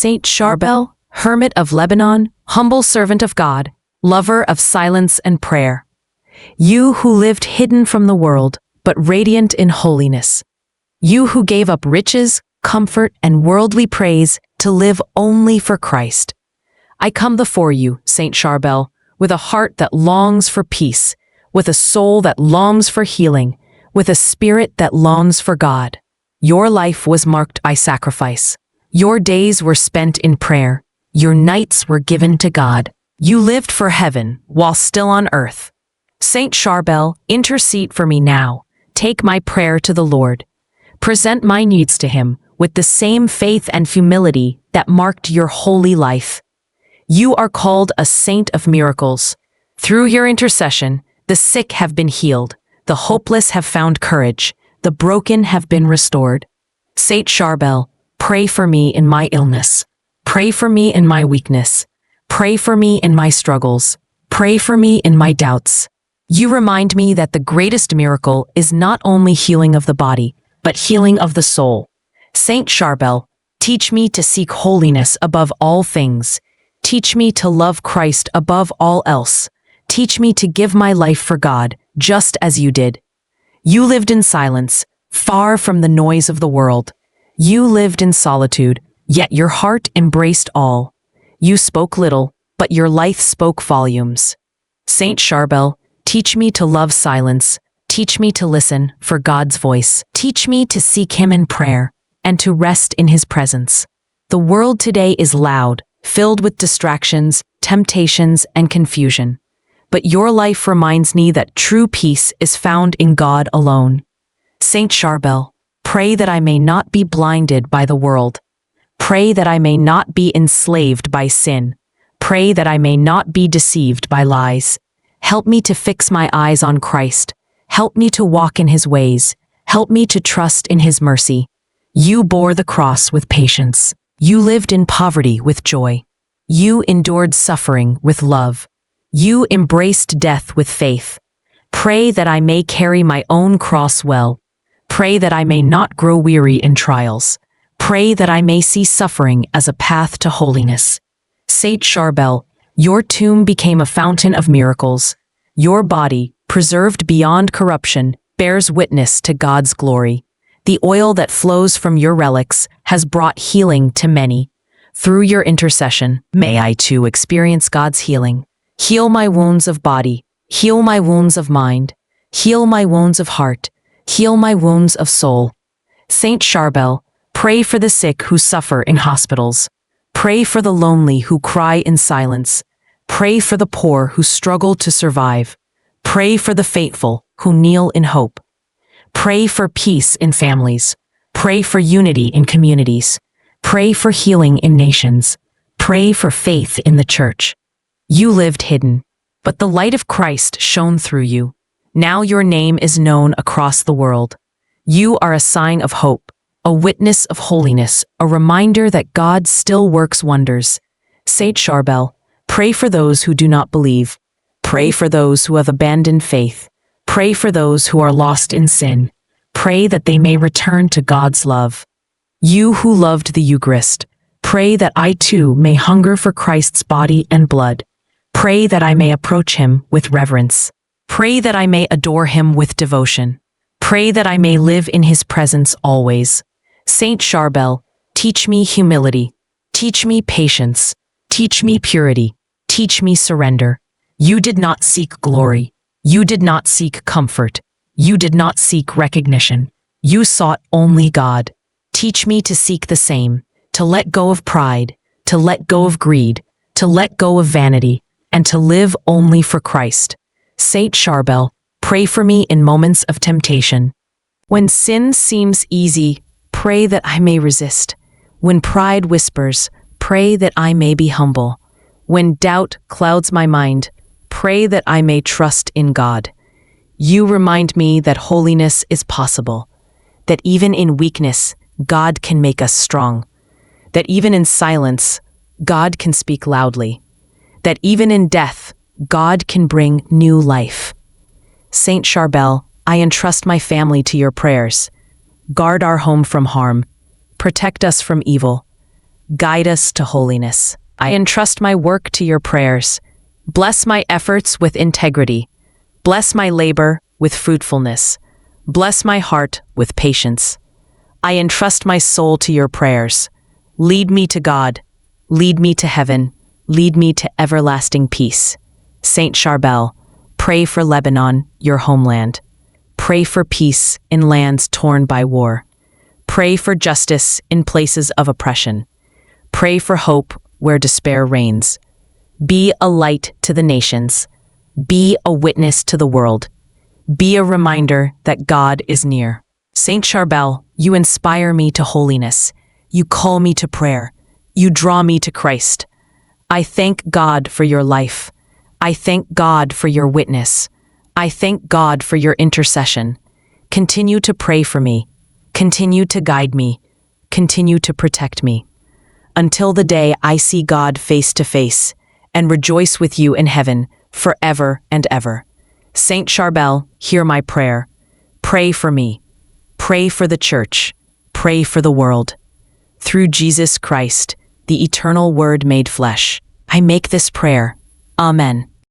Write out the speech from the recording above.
Saint Charbel, hermit of Lebanon, humble servant of God, lover of silence and prayer. You who lived hidden from the world, but radiant in holiness. You who gave up riches, comfort, and worldly praise to live only for Christ. I come before you, Saint Charbel, with a heart that longs for peace, with a soul that longs for healing, with a spirit that longs for God. Your life was marked by sacrifice. Your days were spent in prayer. Your nights were given to God. You lived for heaven while still on earth. Saint Charbel, intercede for me now. Take my prayer to the Lord. Present my needs to Him with the same faith and humility that marked your holy life. You are called a saint of miracles. Through your intercession, the sick have been healed, the hopeless have found courage, the broken have been restored. Saint Charbel, pray for me in my illness. Pray for me in my weakness. Pray for me in my struggles. Pray for me in my doubts. You remind me that the greatest miracle is not only healing of the body, but healing of the soul. Saint Charbel, teach me to seek holiness above all things. Teach me to love Christ above all else. Teach me to give my life for God, just as you did. You lived in silence, far from the noise of the world. You lived in solitude, yet your heart embraced all. You spoke little, but your life spoke volumes. Saint Charbel, teach me to love silence. Teach me to listen for God's voice. Teach me to seek Him in prayer and to rest in His presence. The world today is loud, filled with distractions, temptations, and confusion. But your life reminds me that true peace is found in God alone. Saint Charbel, pray that I may not be blinded by the world. Pray that I may not be enslaved by sin. Pray that I may not be deceived by lies. Help me to fix my eyes on Christ. Help me to walk in His ways. Help me to trust in His mercy. You bore the cross with patience. You lived in poverty with joy. You endured suffering with love. You embraced death with faith. Pray that I may carry my own cross well. Pray that I may not grow weary in trials. Pray that I may see suffering as a path to holiness. Saint Charbel, your tomb became a fountain of miracles. Your body, preserved beyond corruption, bears witness to God's glory. The oil that flows from your relics has brought healing to many. Through your intercession, may I too experience God's healing. Heal my wounds of body. Heal my wounds of mind. Heal my wounds of heart. Heal my wounds of soul. Saint Charbel, pray for the sick who suffer in hospitals. Pray for the lonely who cry in silence. Pray for the poor who struggle to survive. Pray for the faithful who kneel in hope. Pray for peace in families. Pray for unity in communities. Pray for healing in nations. Pray for faith in the church. You lived hidden, but the light of Christ shone through you. Now your name is known across the world. You are a sign of hope, a witness of holiness, a reminder that God still works wonders. Saint Charbel, pray for those who do not believe. Pray for those who have abandoned faith. Pray for those who are lost in sin. Pray that they may return to God's love. You who loved the Eucharist, pray that I too may hunger for Christ's body and blood. Pray that I may approach Him with reverence. Pray that I may adore Him with devotion. Pray that I may live in His presence always. Saint Charbel, teach me humility. Teach me patience. Teach me purity. Teach me surrender. You did not seek glory. You did not seek comfort. You did not seek recognition. You sought only God. Teach me to seek the same, to let go of pride, to let go of greed, to let go of vanity, and to live only for Christ. Saint Charbel, pray for me in moments of temptation. When sin seems easy, pray that I may resist. When pride whispers, pray that I may be humble. When doubt clouds my mind, pray that I may trust in God. You remind me that holiness is possible, that even in weakness, God can make us strong, that even in silence, God can speak loudly, that even in death, God can bring new life. Saint Charbel, I entrust my family to your prayers. Guard our home from harm. Protect us from evil. Guide us to holiness. I entrust my work to your prayers. Bless my efforts with integrity. Bless my labor with fruitfulness. Bless my heart with patience. I entrust my soul to your prayers. Lead me to God. Lead me to heaven. Lead me to everlasting peace. Saint Charbel, pray for Lebanon, your homeland. Pray for peace in lands torn by war. Pray for justice in places of oppression. Pray for hope where despair reigns. Be a light to the nations. Be a witness to the world. Be a reminder that God is near. Saint Charbel, you inspire me to holiness. You call me to prayer. You draw me to Christ. I thank God for your life. I thank God for your witness. I thank God for your intercession. Continue to pray for me. Continue to guide me. Continue to protect me. Until the day I see God face to face and rejoice with you in heaven forever and ever. Saint Charbel, hear my prayer. Pray for me. Pray for the Church. Pray for the world. Through Jesus Christ, the eternal Word made flesh, I make this prayer. Amen.